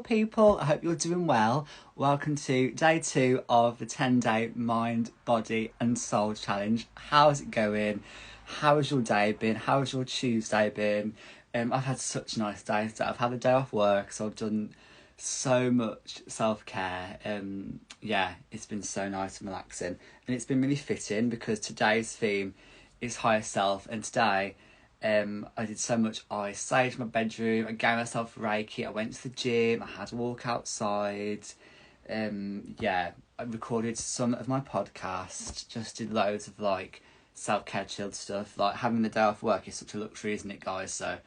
People, I hope you're doing well. Welcome to day 2 of the 10-day mind, body and soul challenge. How's it going? How's your day been? How's your Tuesday been? I've had such a nice day today. I've had the day off work, so I've done so much self-care. Yeah, it's been so nice and relaxing, and it's been really fitting because today's theme is higher self, and today I did so much. I staged my bedroom. I gave myself Reiki. I went to the gym. I had a walk outside. Yeah, I recorded some of my podcast. Just did loads of like self-care chilled stuff. Like having the day off work is such a luxury, isn't it, guys? So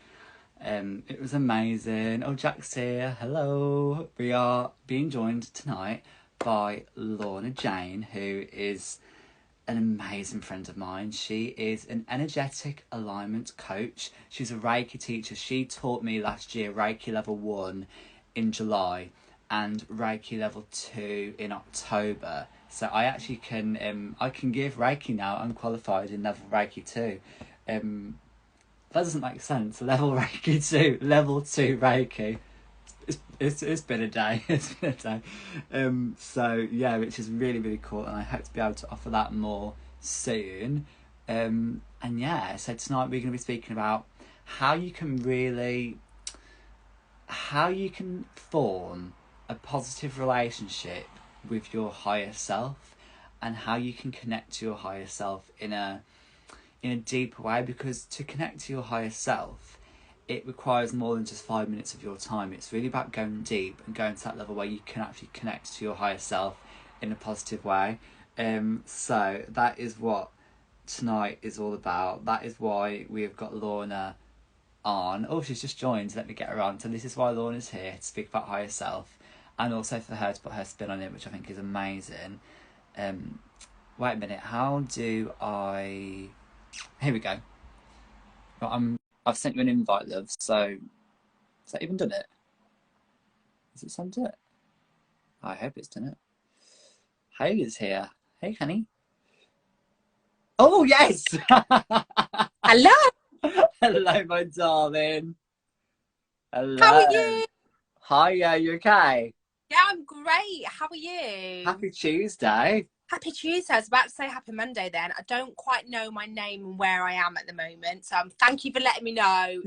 it was amazing. Oh, Jack's here. Hello. We are being joined tonight by Lorna Jane, who is an amazing friend of mine. She is an energetic alignment coach. She's a Reiki teacher. She taught me last year Reiki level 1 in July and Reiki level 2 in October. So I actually can give Reiki now. I'm qualified in level Reiki 2. That doesn't make sense. Level Reiki 2, level 2 Reiki. It's been a day. It's been a day. So yeah, which is really really cool, and I hope to be able to offer that more soon. And yeah, so tonight we're going to be speaking about how you can really, how you can form a positive relationship with your higher self, and how you can connect to your higher self in a deeper way. Because to connect to your higher self, it requires more than just 5 minutes of your time. It's really about going deep and going to that level where you can actually connect to your higher self in a positive way. So that is what tonight is all about. That is why we have got Lorna on. Oh, she's just joined. Let me get her on. So this is why Lorna's here, to speak about higher self, and also for her to put her spin on it, which I think is amazing. Wait a minute. How do I? Here we go. I've sent you an invite, love. So has that even done it? Has it sent it? I hope it's done it. Hayley's here. Hey, honey. Oh yes. Hello. Hello, my darling. Hello. How are you? Hiya, you okay? Yeah, I'm great. How are you? Happy Tuesday. Happy Tuesday. I was about to say happy Monday then. I don't quite know my name and where I am at the moment. So thank you for letting me know.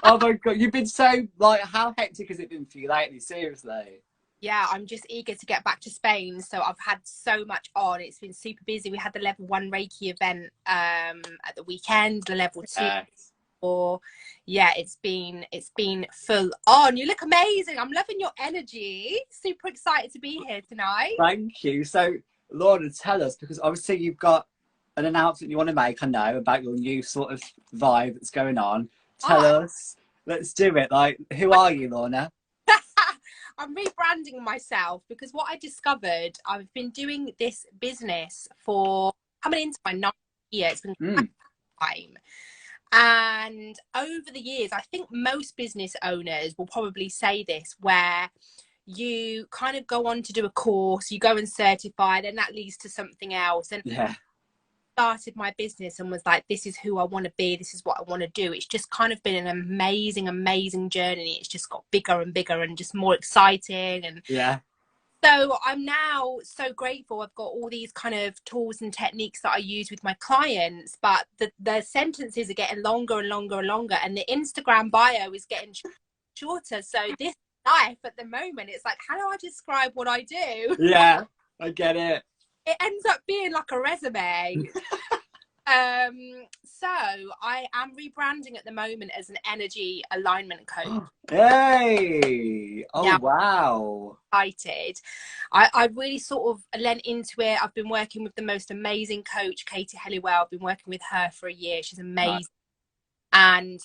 Oh my god, you've been so, like, how hectic has it been for you lately? Seriously. Yeah, I'm just eager to get back to Spain. So I've had so much on. It's been super busy. We had the level 1 Reiki event at the weekend, the level 2. Yes. Or yeah, it's been full on. You look amazing. I'm loving your energy. Super excited to be here tonight. Thank you. So, Lorna, tell us, because obviously you've got an announcement you want to make, I know, about your new sort of vibe that's going on. Tell us. Let's do it. Like, who are you, Lorna? I'm rebranding myself because what I discovered, I've been doing this business for coming into my 9th year. It's been time. And over the years, I think most business owners will probably say this, where you kind of go on to do a course, you go and certify, then that leads to something else. And Yeah. started my business and was like, this is who I want to be, this is what I want to do. It's just kind of been an amazing journey. It's just got bigger and bigger and just more exciting. And Yeah. so I'm now so grateful. I've got all these kind of tools and techniques that I use with my clients, but the sentences are getting longer and longer and longer, and the Instagram bio is getting shorter. So this life at the moment, it's like, how do I describe what I do? Yeah, I get it. It ends up being like a resume. So I am rebranding at the moment as an energy alignment coach. Hey! Oh, yeah, wow. Excited. I really sort of lent into it. I've been working with the most amazing coach, Katie Helliwell. I've been working with her for a year. She's amazing. Nice. And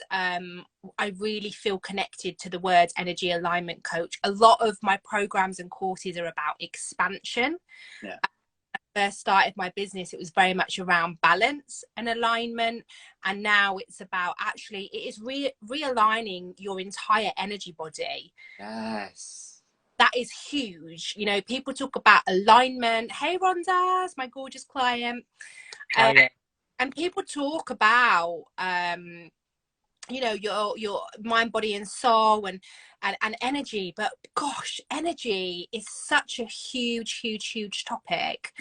I really feel connected to the words energy alignment coach. A lot of my programs and courses are about expansion. Yeah. First started my business, it was very much around balance and alignment, and now it's about actually it is realigning your entire energy body. Yes, that is huge. You know, people talk about alignment. Hey Rhonda's my gorgeous client. And people talk about you know, your mind, body and soul, and energy. But gosh, energy is such a huge topic.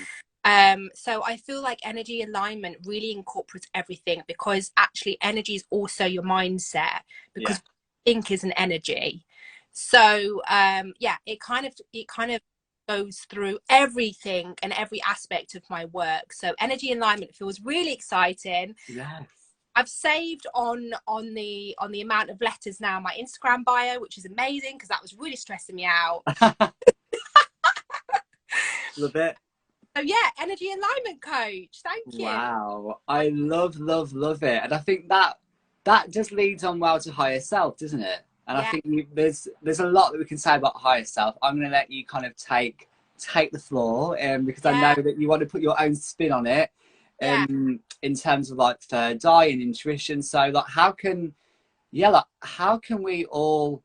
So I feel like energy alignment really incorporates everything, because actually energy is also your mindset, because think is an energy. So yeah, it kind of goes through everything and every aspect of my work. So energy alignment feels really exciting. Yes. I've saved on the amount of letters now my Instagram bio, which is amazing, because that was really stressing me out. Love it. So yeah, energy alignment coach. Thank you. Wow, I love it, and I think that just leads on well to higher self, doesn't it? And I think there's a lot that we can say about higher self. I'm going to let you kind of take the floor, because I know that you want to put your own spin on it, in terms of like third eye and intuition. So like, how can we all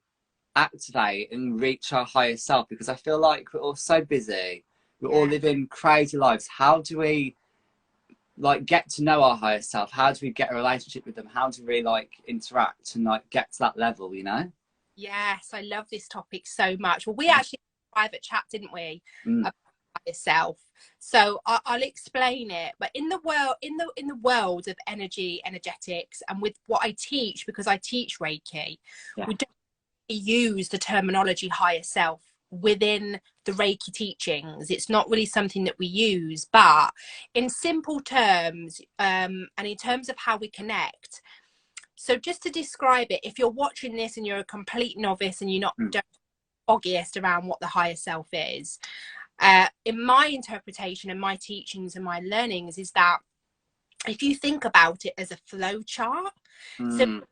activate and reach our higher self? Because I feel like we're all so busy, we're all living crazy lives. How do we like get to know our higher self? How do we get a relationship with them? How do we like interact and like get to that level, you know? Yes, I love this topic so much. Well, we actually had a private chat, didn't we, about yourself? So I'll explain it. But in the world of energetics, and with what I teach, because I teach Reiki, we don't use the terminology higher self within the Reiki teachings. It's not really something that we use, but in simple terms, and in terms of how we connect. So just to describe it, if you're watching this and you're a complete novice and you're not foggiest around what the higher self is, in my interpretation and my teachings and my learnings, is that if you think about it as a flow chart, so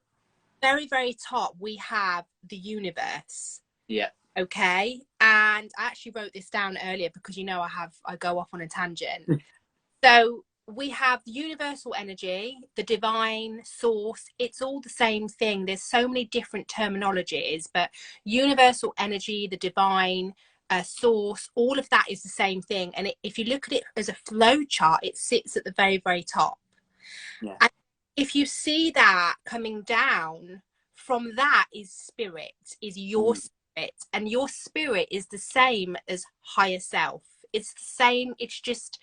very, very top, we have the universe. Yeah. Okay. And I actually wrote this down earlier because, you know, I go off on a tangent. So we have the universal energy, the divine source. It's all the same thing. There's so many different terminologies, but universal energy, the divine source, all of that is the same thing. And if you look at it as a flow chart, it sits at the very, very top. Yeah. And if you see that coming down, from that is spirit, is your spirit, and your spirit is the same as higher self. It's the same. It's just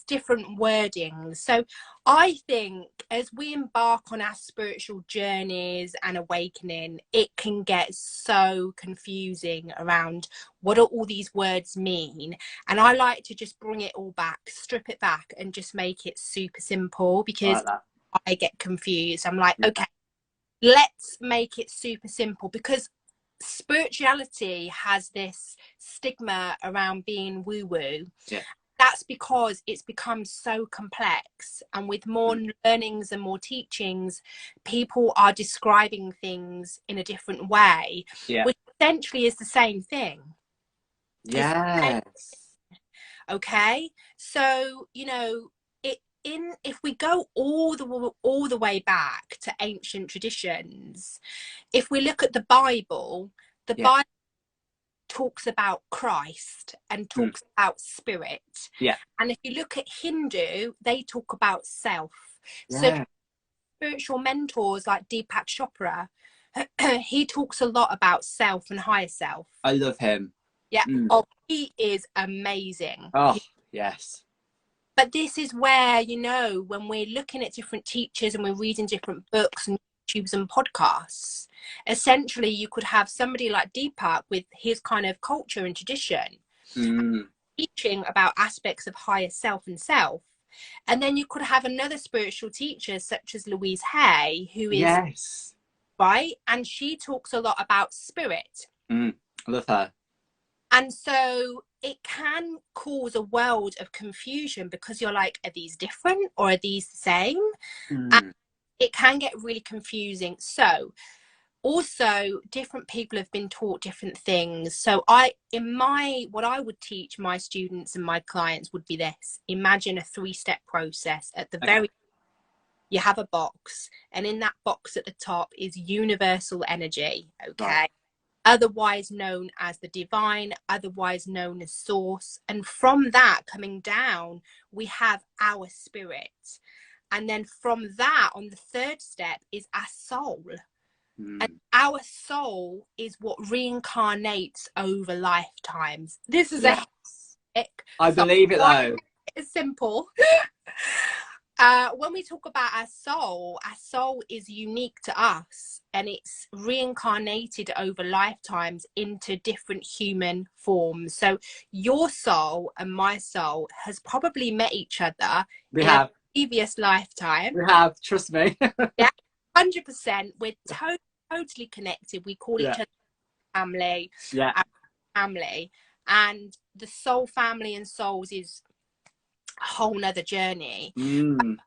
different wording. So I think as we embark on our spiritual journeys and awakening, it can get so confusing around what do all these words mean. And I like to just bring it all back, strip it back, and just make it super simple, because I get confused. I'm like, okay, let's make it super simple, because spirituality has this stigma around being woo-woo. That's because it's become so complex, and with more learnings and more teachings, people are describing things in a different way, which essentially is the same thing. Yes. Okay, so you know, if we go all the way back to ancient traditions, if we look at the Bible, Bible talks about Christ and talks about spirit. And if you look at Hindu, they talk about self. So spiritual mentors like Deepak Chopra, he talks a lot about self and higher self. I love him. Oh, he is amazing. Yes. But this is where, you know, when we're looking at different teachers and we're reading different books and YouTubes and podcasts, essentially you could have somebody like Deepak with his kind of culture and tradition teaching about aspects of higher self and self. And then you could have another spiritual teacher such as Louise Hay, who is right, and she talks a lot about spirit. I love her. And so it can cause a world of confusion, because you're like, are these different or are these the same? And it can get really confusing. So also different people have been taught different things. So what I would teach my students and my clients would be this: imagine a 3-step process. At the very, you have a box, and in that box at the top is universal energy. Otherwise known as the divine, otherwise known as source. And from that coming down, we have our spirit. And then from that, on the third step is our soul. Mm. And our soul is what reincarnates over lifetimes. This is Yes. I so believe it though. it's simple. When we talk about our soul is unique to us, and it's reincarnated over lifetimes into different human forms. So your soul and my soul has probably met each other We in have. a previous lifetime. We have, trust me. Yeah, 100%. We're totally connected. We call each Yeah. other family, Yeah. our family, and the soul family and souls is a whole nother journey. Mm.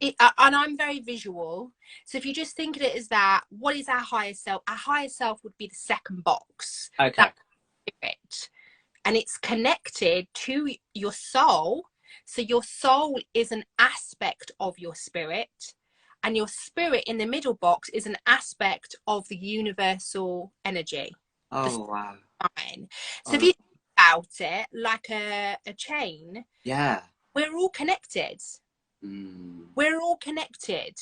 And I'm very visual, so if you just think of it as that, what is our higher self? Our higher self would be the second box. Okay. That's spirit, and it's connected to your soul. So your soul is an aspect of your spirit, and your spirit in the middle box is an aspect of the universal energy. Oh wow. Fine. So if you think about it like a chain, Yeah. we're all connected. Mm. We're all connected.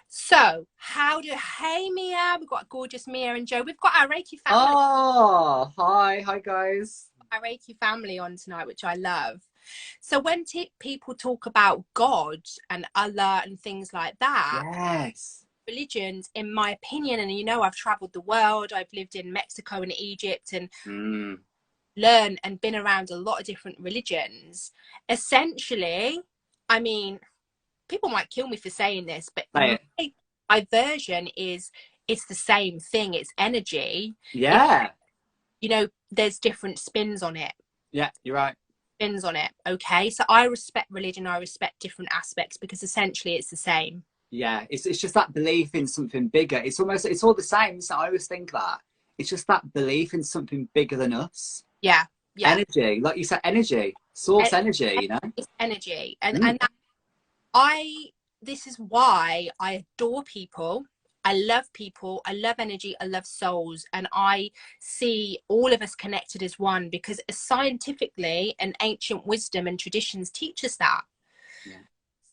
So hey Mia, we've got gorgeous Mia and Joe. We've got our Reiki family. Oh, hi guys. Our Reiki family on tonight, which I love. So when people talk about God and Allah and things like that, Yes. religions, in my opinion, and you know, I've traveled the world, I've lived in Mexico and Egypt and learned and been around a lot of different religions. Essentially, I mean, people might kill me for saying this, but my version is it's the same thing. It's energy. Yeah. You know, there's different spins on it. Yeah, you're right. Spins on it. Okay. So I respect religion. I respect different aspects because essentially it's the same. Yeah. It's just that belief in something bigger. It's all the same. So I always think that. It's just that belief in something bigger than us. Yeah. Yeah. Energy. Like you said, energy. Source energy, you know? It's energy. And this is why I adore people. I love people. I love energy. I love souls. And I see all of us connected as one because scientifically and ancient wisdom and traditions teach us that. Yeah.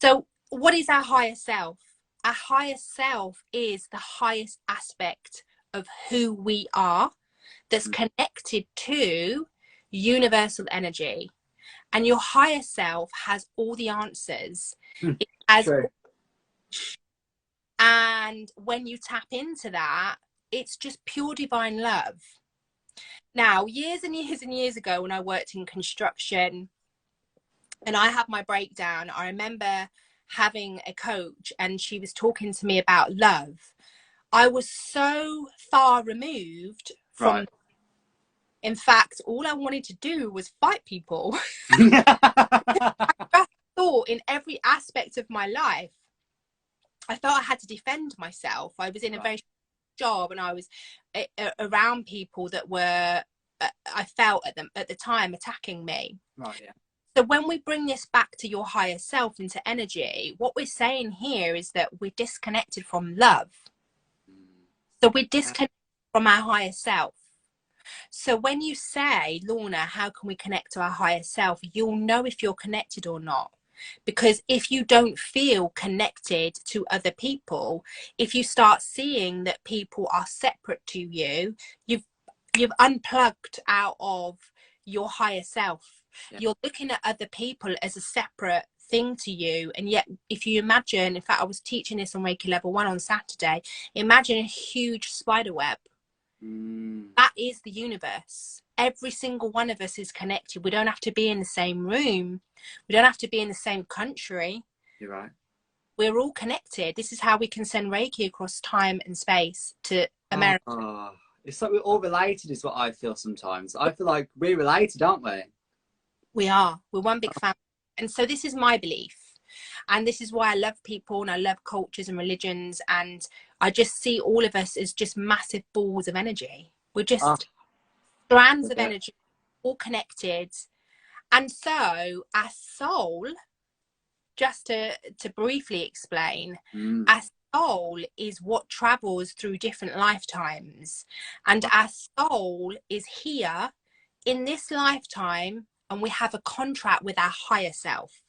So what is our higher self? Our higher self is the highest aspect of who we are that's connected to universal energy. And your higher self has all the answers. It has True. And when you tap into that, it's just pure divine love. Now, years and years and years ago, when I worked in construction and I had my breakdown, I remember having a coach and she was talking to me about love. I was so far removed from, right. In fact, all I wanted to do was fight people. I thought in every aspect of my life, I felt I had to defend myself. I was in a very job and I was around people that were, I felt at the time attacking me. Right, yeah. So when we bring this back to your higher self into energy, what we're saying here is that we're disconnected from love. So we're disconnected from our higher self. So when you say, Lorna, how can we connect to our higher self? You'll know if you're connected or not. Because if you don't feel connected to other people, if you start seeing that people are separate to you, you've unplugged out of your higher self. Yeah. You're looking at other people as a separate thing to you. And yet, if you imagine, in fact, I was teaching this on Reiki Level 1 on Saturday, imagine a huge spider web. That is the universe. Every single one of us is connected. We don't have to be in the same room. We don't have to be in the same country. You're right. We're all connected. This is how we can send Reiki across time and space to America. It's like we're all related is what I feel sometimes. I feel like we're related, aren't we? We are. We're one big family. And so this is my belief. And this is why I love people and I love cultures and religions. And I just see all of us as just massive balls of energy. We're just strands of energy, all connected. And so our soul, just to briefly explain, our soul is what travels through different lifetimes. And our soul is here in this lifetime and we have a contract with our higher self.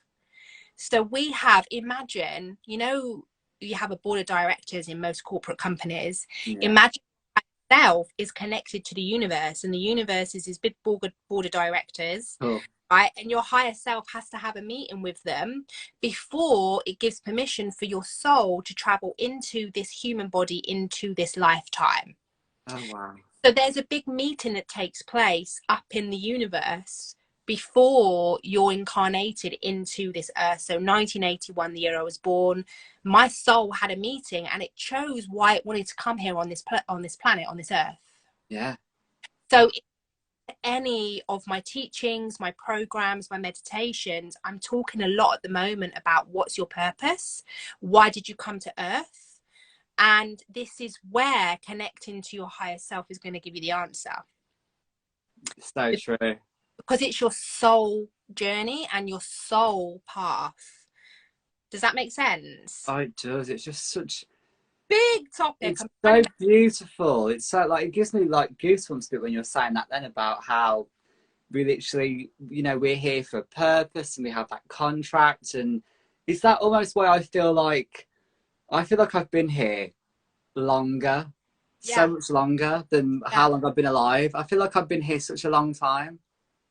So we have, imagine, you know, you have a board of directors in most corporate companies. Yeah. Imagine self is connected to the universe, and the universe is this big board of directors. Cool. Right, and your higher self has to have a meeting with them before it gives permission for your soul to travel into this human body, into this lifetime. Oh, wow. So there's a big meeting that takes place up in the universe before you're incarnated into this earth. So 1981, the year I was born, my soul had a meeting and it chose why it wanted to come here on this planet, on this earth. Yeah. So any of my teachings, my programs, my meditations, I'm talking a lot at the moment about what's your purpose? Why did you come to earth? And this is where connecting to your higher self is going to give you the answer. So true. Because it's your soul journey and your soul path. Does that make sense? Oh, it does. It's just such big topic. It's so beautiful. It's so like, it gives me like goosebumps a bit when you're saying that then about how we literally, you know, we're here for a purpose and we have that contract. And is that almost why I feel like I've been here longer, so much longer than how long I've been alive. I feel like I've been here such a long time.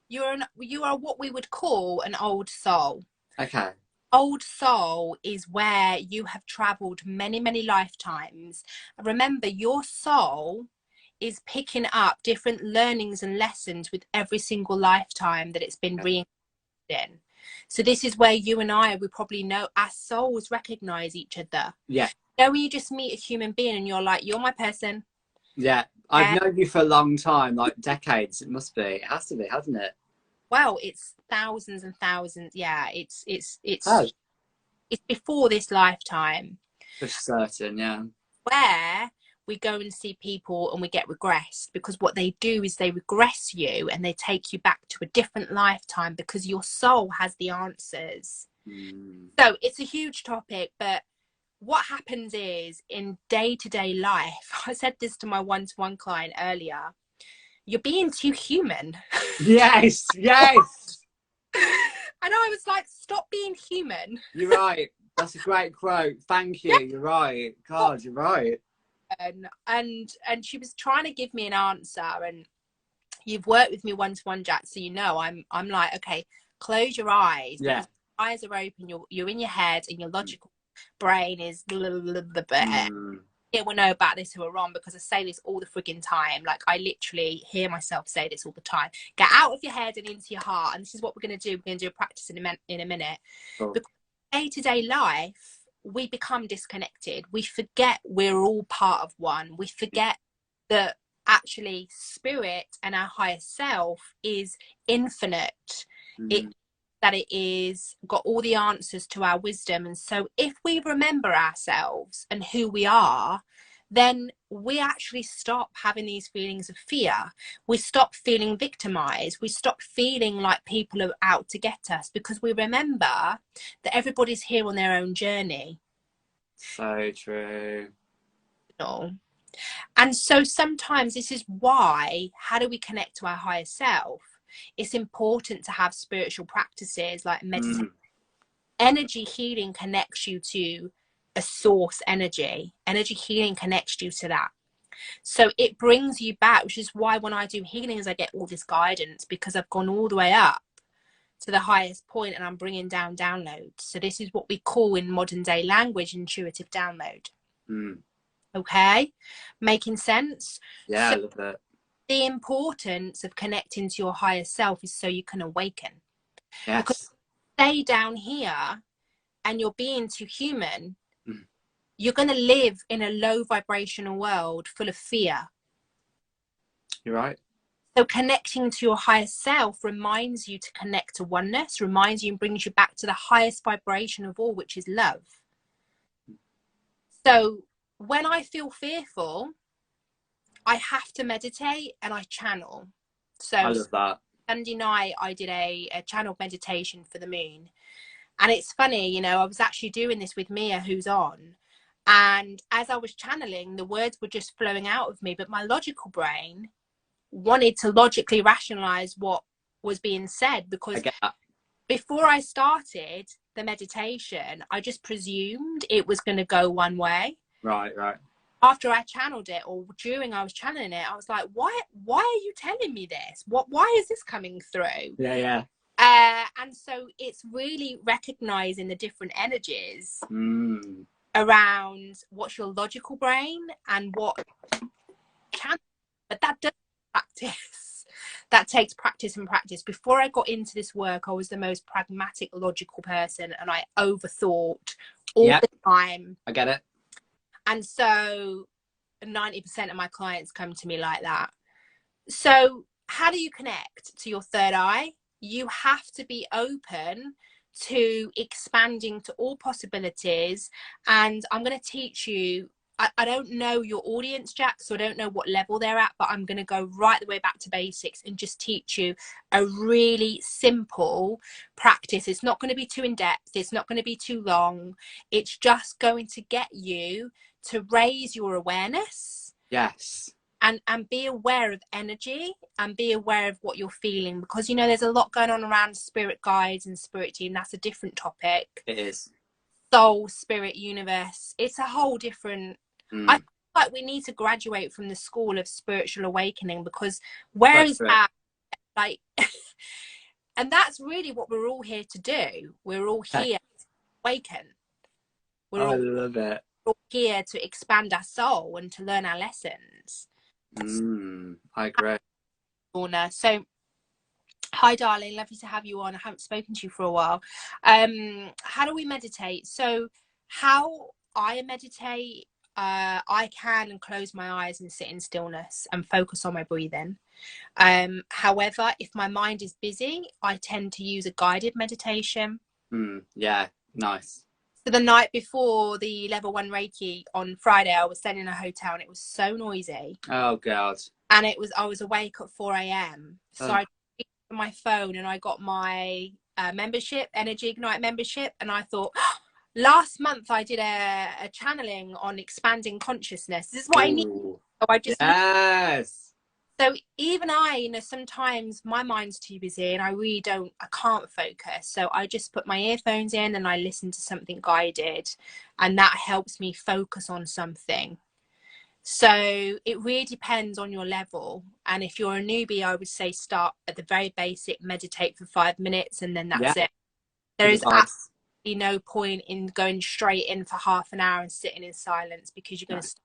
You are what we would call an old soul. Okay. Old soul is where you have traveled many, many lifetimes. Remember, your soul is picking up different learnings and lessons with every single lifetime that it's been reincarnated in. So this is where you and I, we probably know our souls recognize each other. Yeah. You know, when you just meet a human being and you're like, you're my person. Yeah. I've known you for a long time, like decades. It must be. It has to be, hasn't it? Well, it's thousands and thousands. Yeah, it's before this lifetime. For certain, yeah. Where we go and see people and we get regressed, because what they do is they regress you and they take you back to a different lifetime because your soul has the answers. So it's a huge topic, but what happens is in day-to-day life, I said this to my one-to-one client earlier, you're being too human. Yes, yes. And I was like, stop being human. You're right. That's a great quote. Thank you. You're right. God, you're right. And she was trying to give me an answer, and you've worked with me one-to-one, Jack, so you know I'm like, okay, close your eyes. Yeah. Because your eyes are open, you're in your head and your logical brain is People know about this who are wrong, because I say this all the frigging time. Like, I literally hear myself say this all the time. Get out of your head and into your heart. And this is what we're going to do. We're going to do a practice in a minute. Cool. Because day-to-day life, we become disconnected. We forget we're all part of one. We forget that actually spirit and our higher self is infinite. That it is got all the answers to our wisdom. And so if we remember ourselves and who we are, then we actually stop having these feelings of fear. We stop feeling victimized. We stop feeling like people are out to get us, because we remember that everybody's here on their own journey. So true. And so sometimes this is why, how do we connect to our higher self? It's important to have spiritual practices like meditation. Energy healing connects you to a source energy. Energy healing connects you to that. So it brings you back, which is why when I do healings, I get all this guidance, because I've gone all the way up to the highest point and I'm bringing down downloads. So this is what we call in modern day language intuitive download. Okay, making sense? Yeah, so I love that. The importance of connecting to your higher self is so you can awaken. Yes. Because stay down here and you're being too human, you're going to live in a low vibrational world full of fear. You're right. So connecting to your higher self reminds you to connect to oneness, reminds you and brings you back to the highest vibration of all, which is love. So when I feel fearful, I have to meditate and I channel. So I love that. Sunday night I did a channel meditation for the moon. And it's funny, you know, I was actually doing this with Mia, who's on. And as I was channeling, the words were just flowing out of me. But my logical brain wanted to logically rationalize what was being said, because before I started, the meditation, I just presumed it was going to go one way. Right. After I channeled it, or during I was channeling it, I was like, why are you telling me this? Why is this coming through? Yeah. And so it's really recognizing the different energies Mm. around what's your logical brain and what can, but that does practice. That takes practice and practice. Before I got into this work, I was the most pragmatic, logical person, and I overthought all the time. I get it. And so 90% of my clients come to me like that. So how do you connect to your third eye? You have to be open to expanding to all possibilities. And I'm going to teach you, I don't know your audience, Jack, so I don't know what level they're at, but I'm going to go right the way back to basics and just teach you a really simple practice. It's not going to be too in-depth. It's not going to be too long. It's just going to get you to raise your awareness. Yes. And be aware of energy and be aware of what you're feeling, because, you know, there's a lot going on around spirit guides and spirit team. That's a different topic. It is. Soul, spirit, universe. It's a whole different... I feel like we need to graduate from the school of spiritual awakening, because where is that? Like, and that's really what we're all here to do. We're all here to awaken. I love it. We're all here to expand our soul and to learn our lessons. I agree. Lorna. So, hi, darling. Lovely to have you on. I haven't spoken to you for a while. How do we meditate? So, how I meditate, I can close my eyes and sit in stillness and focus on my breathing. However, if my mind is busy, I tend to use a guided meditation. Yeah, nice. So the night before the level 1 Reiki on Friday, I was staying in a hotel and it was so noisy. Oh God. And I was awake at 4 a.m. So I picked up my phone and I got my membership, Energy Ignite membership. And I thought, last month I did a channeling on expanding consciousness. This is what I need. So I just So even I, you know, sometimes my mind's too busy and I can't focus. So I just put my earphones in and I listen to something guided, and that helps me focus on something. So it really depends on your level. And if you're a newbie, I would say start at the very basic, meditate for 5 minutes, and then that's it. There is absolutely no point in going straight in for half an hour and sitting in silence, because you're going to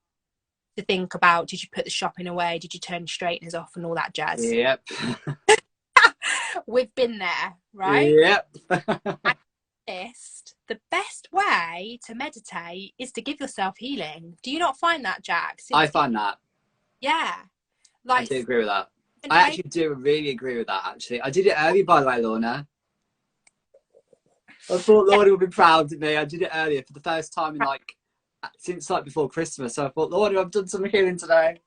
to think about, did you put the shopping away, did you turn straighteners off, and all that jazz. Yep. We've been there, right? Yep. The best way to meditate is to give yourself healing. Do you not find that, Jack? I find that. Yeah. I do agree with that. I actually do really agree with that, actually. I did it early, by the way, Lorna. I thought Lorna would be proud of me. I did it earlier for the first time in since before Christmas. So I thought, Lorna, I've done some healing today.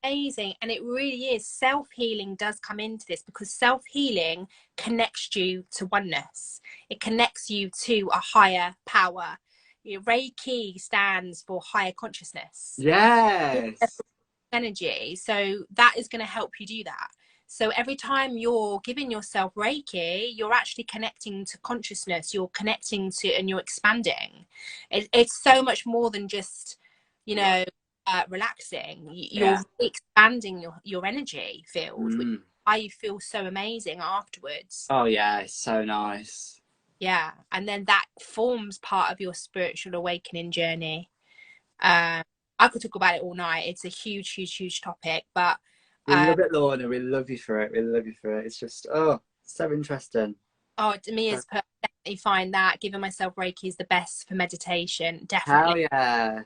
Amazing. And it really is. Self-healing does come into this, because self-healing connects you to oneness. It connects you to a higher power. Reiki stands for higher consciousness. Yes. Energy. So that is going to help you do that. So every time you're giving yourself Reiki, you're actually connecting to consciousness. You're connecting to, and you're expanding. It's so much more than just, you know, relaxing. You're expanding your energy field, which is why you feel so amazing afterwards. Oh yeah, it's so nice. Yeah, and then that forms part of your spiritual awakening journey. I could talk about it all night. It's a huge topic, but we love it, Lorna. We love you for it. We love you for it. It's just so interesting. Oh, to me, it's definitely find that giving myself Reiki is the best for meditation. Definitely. Hell yes.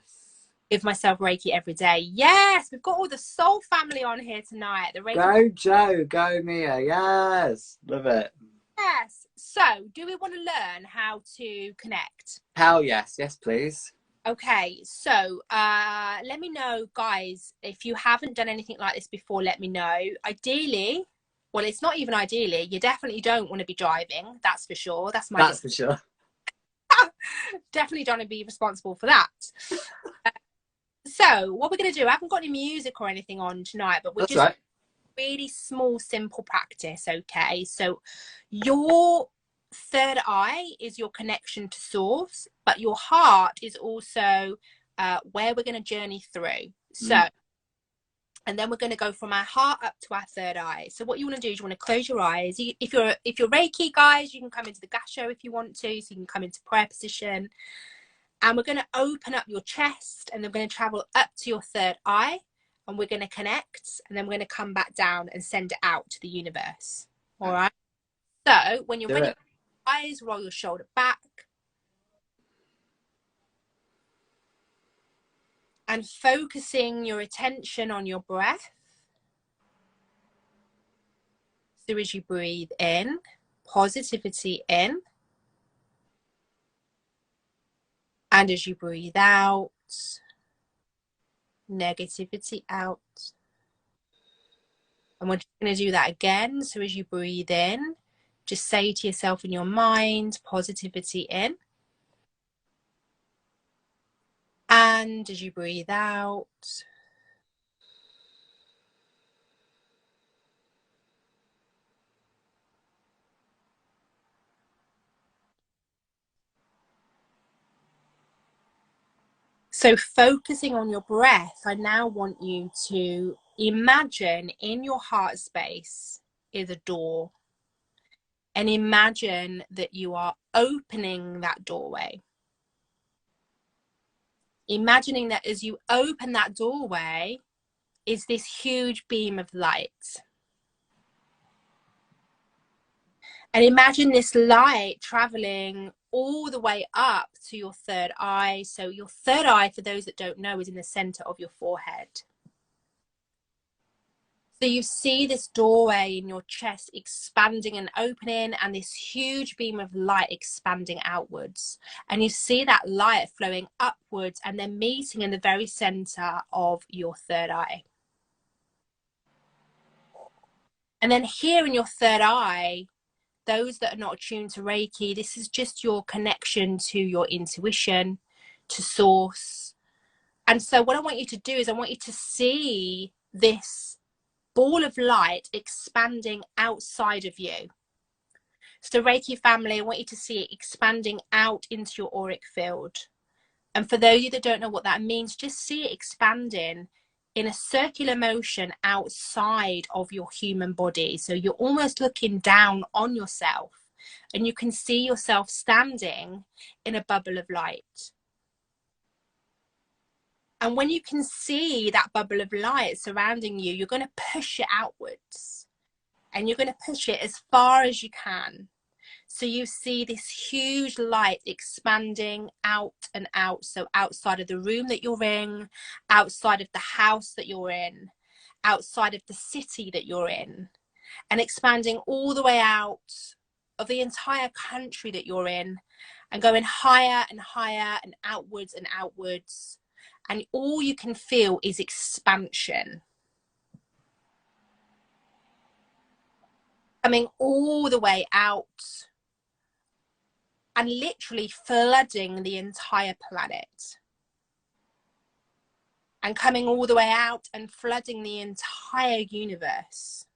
Give myself Reiki every day. Yes, we've got all the soul family on here tonight. The Reiki. Go Joe, go Mia. Yes, love it. Yes. So, do we want to learn how to connect? Hell yes, yes, please. Okay, so let me know, guys, if you haven't done anything like this before. Let me know. Ideally, well, it's not even ideally. You definitely don't want to be driving. That's for sure. That's for sure. Definitely don't want to be responsible for that. So what we're going to do, I haven't got any music or anything on tonight, but we're really small, simple practice. Okay, so your third eye is your connection to source, but your heart is also where we're going to journey through. So, and then we're going to go from our heart up to our third eye. So what you want to do is you want to close your eyes. If you're Reiki, guys, you can come into the gasho if you want to. So you can come into prayer position. And we're going to open up your chest, and then we're going to travel up to your third eye, and we're going to connect, and then we're going to come back down and send it out to the universe. All right. So when you're ready, eyes, roll your shoulder back. And focusing your attention on your breath. So as you breathe in, positivity in. And as you breathe out, negativity out. And we're just going to do that again. So as you breathe in, just say to yourself in your mind, positivity in. And as you breathe out, so focusing on your breath, I now want you to imagine in your heart space is a door. And imagine that you are opening that doorway. Imagining that as you open that doorway is this huge beam of light. And imagine this light traveling all the way up to your third eye. So your third eye, for those that don't know, is in the center of your forehead. So you see this doorway in your chest expanding and opening, and this huge beam of light expanding outwards. And you see that light flowing upwards and then meeting in the very center of your third eye. And then here in your third eye, those that are not attuned to Reiki, this is just your connection to your intuition, to source. And so what I want you to do is I want you to see this ball of light expanding outside of you. So Reiki family, I want you to see it expanding out into your auric field. And for those of you that don't know what that means, just see it expanding in a circular motion outside of your human body. So you're almost looking down on yourself, and you can see yourself standing in a bubble of light. And when you can see that bubble of light surrounding you, you're going to push it outwards, and you're going to push it as far as you can. So you see this huge light expanding out and out. So outside of the room that you're in, outside of the house that you're in, outside of the city that you're in, and expanding all the way out of the entire country that you're in, and going higher and higher and outwards and outwards. And all you can feel is expansion. Coming all the way out and literally flooding the entire planet. And coming all the way out and flooding the entire universe.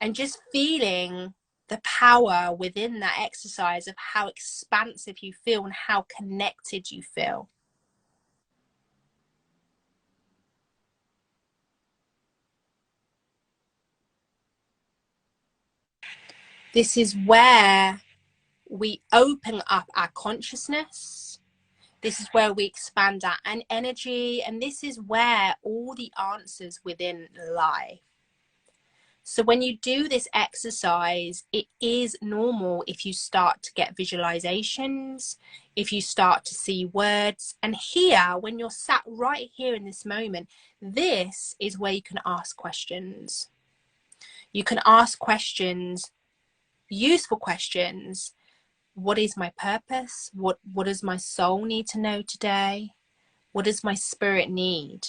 And just feeling the power within that exercise of how expansive you feel and how connected you feel. This is where we open up our consciousness. This is where we expand our energy. And this is where all the answers within lie. So when you do this exercise, it is normal if you start to get visualizations, if you start to see words. And here, when you're sat right here in this moment, this is where you can ask questions. You can ask questions, useful questions. What is my purpose? What does my soul need to know today? What does my spirit need?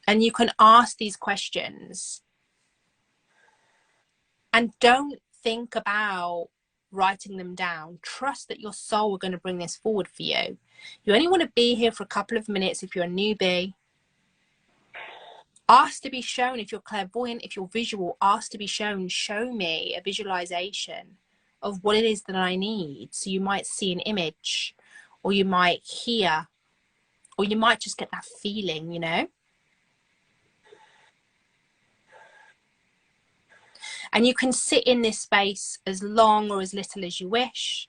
And you can ask these questions. And don't think about writing them down. Trust that your soul are going to bring this forward for you. You only want to be here for a couple of minutes if you're a newbie. Ask to be shown. If you're clairvoyant, if you're visual, ask to be shown. Show me a visualization of what it is that I need. So you might see an image, or you might hear, or you might just get that feeling, you know. And you can sit in this space as long or as little as you wish.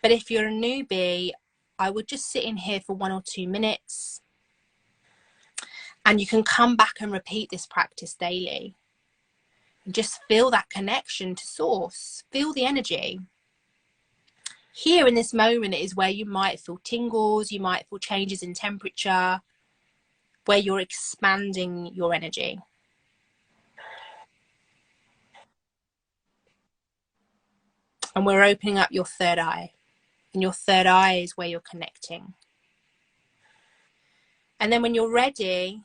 But if you're a newbie, I would just sit in here for 1 or 2 minutes. And you can come back and repeat this practice daily. And just feel that connection to source. Feel the energy. Here in this moment is where you might feel tingles, you might feel changes in temperature, where you're expanding your energy. And we're opening up your third eye. And your third eye is where you're connecting. And then when you're ready,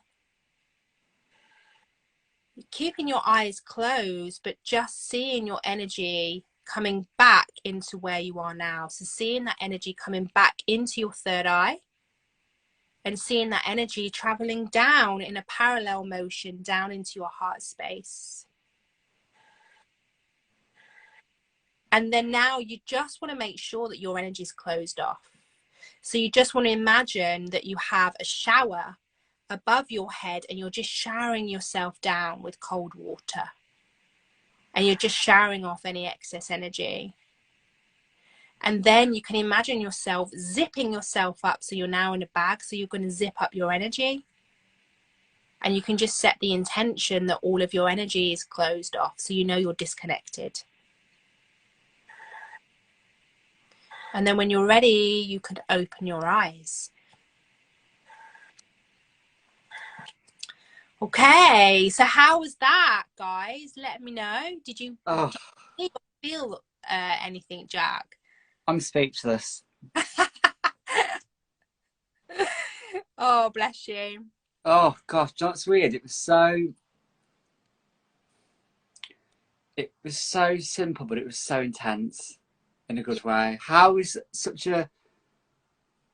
keeping your eyes closed, but just seeing your energy coming back into where you are now. So seeing that energy coming back into your third eye, and seeing that energy traveling down in a parallel motion down into your heart space. And then now you just want to make sure that your energy is closed off. So you just want to imagine that you have a shower above your head, and you're just showering yourself down with cold water. And you're just showering off any excess energy. And then you can imagine yourself zipping yourself up. So you're now in a bag. So you're going to zip up your energy. And you can just set the intention that all of your energy is closed off. So you know you're disconnected. And then when you're ready, you can open your eyes. Okay, so how was that, guys? Let me know. Did you feel anything, Jack? I'm speechless. Oh, bless you. Oh gosh, that's weird. It was so simple, but it was so intense in a good way. How is such a,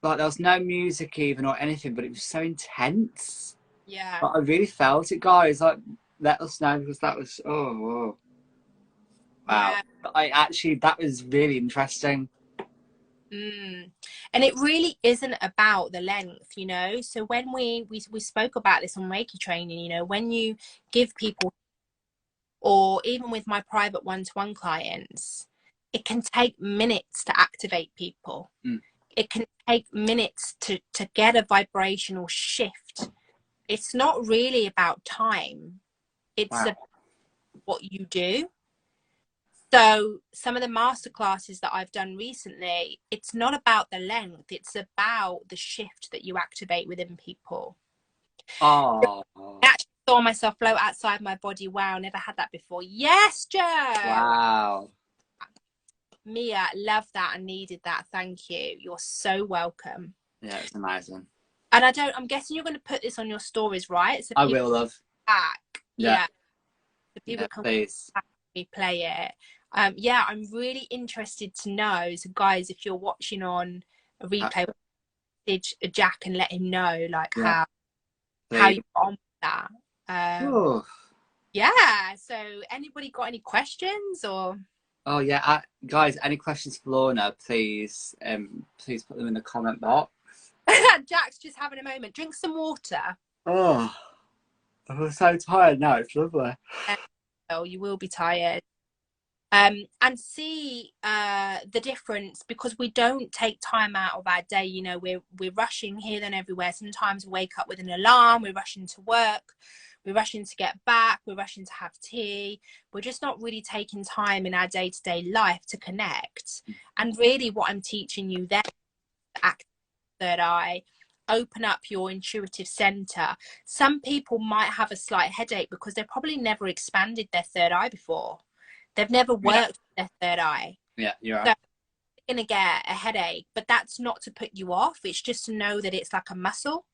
like, there was no music even or anything, but it was so intense. Yeah. But I really felt it, guys. Like, let us know, because that was wow. Yeah. That was really interesting. And it really isn't about the length, you know. So when we spoke about this on Reiki training, you know, when you give people, or even with my private one-to-one clients, it can take minutes to activate people. It can take minutes to get a vibrational shift. It's not really about time. It's about what you do. So some of the masterclasses that I've done recently, it's not about the length. It's about the shift that you activate within people. Oh. I actually saw myself float outside my body. Wow, never had that before. Yes, Joe. Wow. Mia, love that and needed that. Thank you. You're so welcome. Yeah, it's amazing. And I'm guessing you're going to put this on your stories, right? So I will, love. Back. Yeah. So people can please play it. Yeah, I'm really interested to know. So guys, if you're watching on a replay, message Jack and let him know, like, how you got on with that. Yeah. So anybody got any questions or? Oh yeah, guys, any questions for Lorna, please put them in the comment box. Jack's just having a moment. Drink some water. Oh, I'm so tired now. It's lovely. Oh, you will be tired. And see the difference, because we don't take time out of our day. You know, we're rushing here, then everywhere. Sometimes we wake up with an alarm. We're rushing to work. We're rushing to get back. We're rushing to have tea. We're just not really taking time in our day-to-day life to connect. And really what I'm teaching you there, act third eye, open up your intuitive center. Some people might have a slight headache because they've probably never expanded their third eye before. They've never worked with their third eye. Yeah, you're right. So you're going to get a headache, but that's not to put you off. It's just to know that it's like a muscle.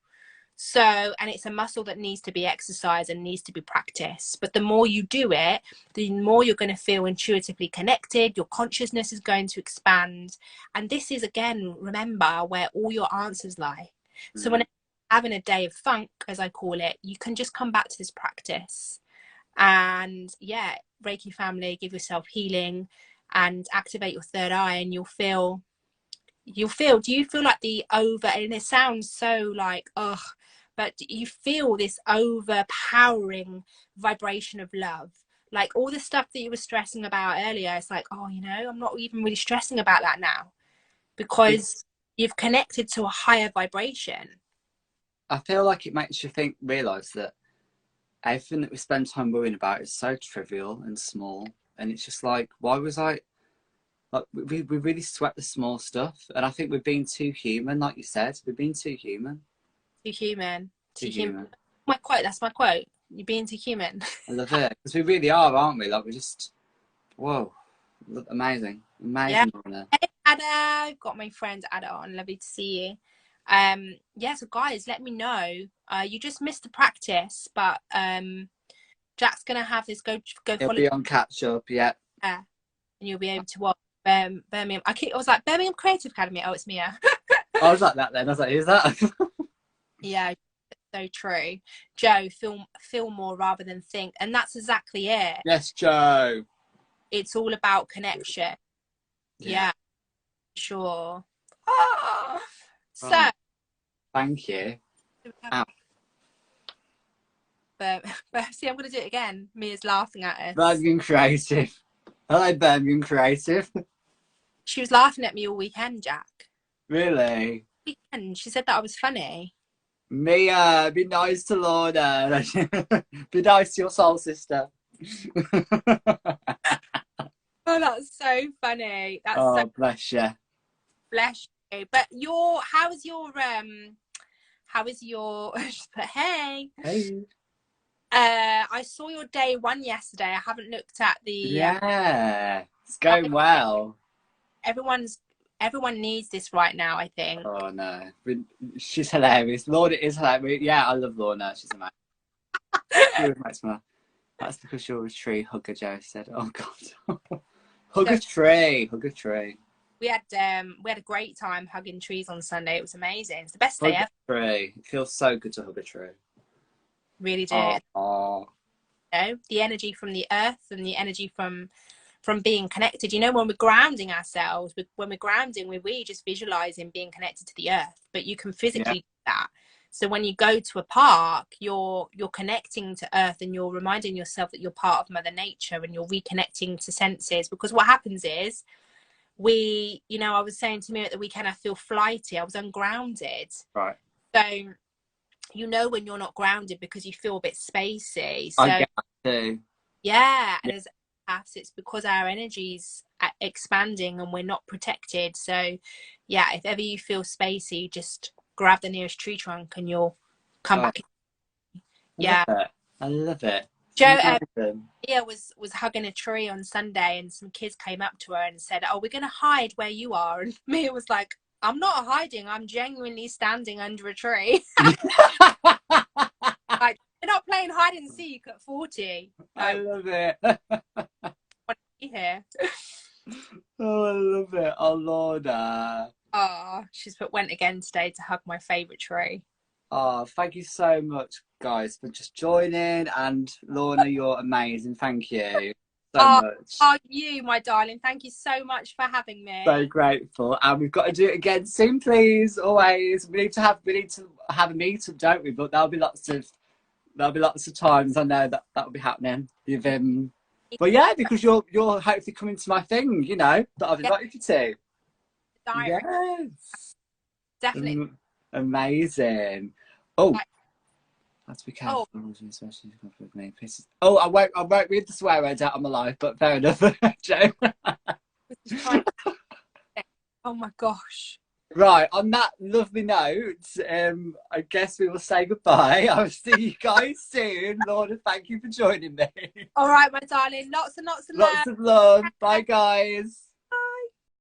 So, and it's a muscle that needs to be exercised and needs to be practiced. But the more you do it, the more you're going to feel intuitively connected. Your consciousness is going to expand. And this is, again, remember, where all your answers lie. So when having a day of funk, as I call it, you can just come back to this practice. And yeah, Reiki family, give yourself healing and activate your third eye, and you'll feel, do you feel like the over, and it sounds so like, ugh, but you feel this overpowering vibration of love. Like all the stuff that you were stressing about earlier, it's like, oh, you know, I'm not even really stressing about that now, because you've connected to a higher vibration. I feel like it makes you realise that everything that we spend time worrying about is so trivial and small. And it's just like, why was I... Like, we really sweat the small stuff. And I think we're being too human, like you said. We're being too human. Too human. Too human. My quote, that's my quote. You're being too human. I love it. Because we really are, aren't we? Like, we're just... Whoa. Amazing. Amazing. Yeah. Hey, Ada. Got my friend Ada on. Lovely to see you. Yeah, so guys, let me know. You just missed the practice, but Jack's gonna have this go He'll follow. be on catch up, yeah. And you'll be able to watch Birmingham. I was like, Birmingham Creative Academy. Oh, it's Mia. I was like that then. I was like, who's that? Yeah, so true. Joe, feel more rather than think, and that's exactly it. Yes, Joe. It's all about connection. Yeah, sure. So, thank you. Ow. But see, I'm going to do it again. Mia's laughing at us. Birmingham Creative. Hello, Birmingham Creative. She was laughing at me all weekend, Jack. Really? Weekend. She said that I was funny. Mia, be nice to Lorna. Be nice to your soul sister. Oh, that's so funny. That's so... bless you. Bless you. But how is your just put hey. I saw your day one yesterday. I haven't looked at the it's going well. Everyone needs this right now, I think. Oh no. She's hilarious. Lorna is hilarious. Yeah, I love Lorna. She's amazing. That's because you're a tree hugger, Joe said. Oh god. Hug a tree. We had a great time hugging trees on Sunday. It was amazing. It's the best day ever. Tree. It feels so good to hug a tree. Really do. Oh. You know, the energy from the earth and the energy from being connected. You know, when we're grounding ourselves, when we're grounding, we're really just visualizing being connected to the earth. But you can physically do that. So when you go to a park, you're connecting to earth, and you're reminding yourself that you're part of Mother Nature, and you're reconnecting to senses. Because what happens is, I was saying to me at the weekend, I feel flighty. I was ungrounded. Right. So, you know when you're not grounded because you feel a bit spacey. So, I get that too. Yeah, and as it's because our energy's expanding and we're not protected. So, yeah, if ever you feel spacey, just grab the nearest tree trunk and you'll come back. Yeah, I love it. Joe, Mia was hugging a tree on Sunday, and some kids came up to her and said, "Oh, we're going to hide where you are." And Mia was like, "I'm not hiding. I'm genuinely standing under a tree." Like, you're not playing hide and seek at 40. I love it. Here. Oh, I love it. Oh, Lorna. Oh, she's went again today to hug my favourite tree. Oh, thank you so much, guys, for just joining. And Lorna, you're amazing. Thank you so much. Oh, you, my darling. Thank you so much for having me. So grateful. And we've got to do it again soon, please. Always. We need to have a meetup, don't we? But there'll be lots of times. I know that'll be happening. But yeah, because you're hopefully coming to my thing, you know, that I've invited you to. Yes. Definitely. Amazing. Oh, let's be careful. Oh, I won't read the swear words out on my life, but fair enough, Joe. Oh my gosh. Right, on that lovely note, I guess we will say goodbye. I'll see you guys soon. Lorna, thank you for joining me. All right, my darling. Lots and lots of love. Lots of love. Bye, guys.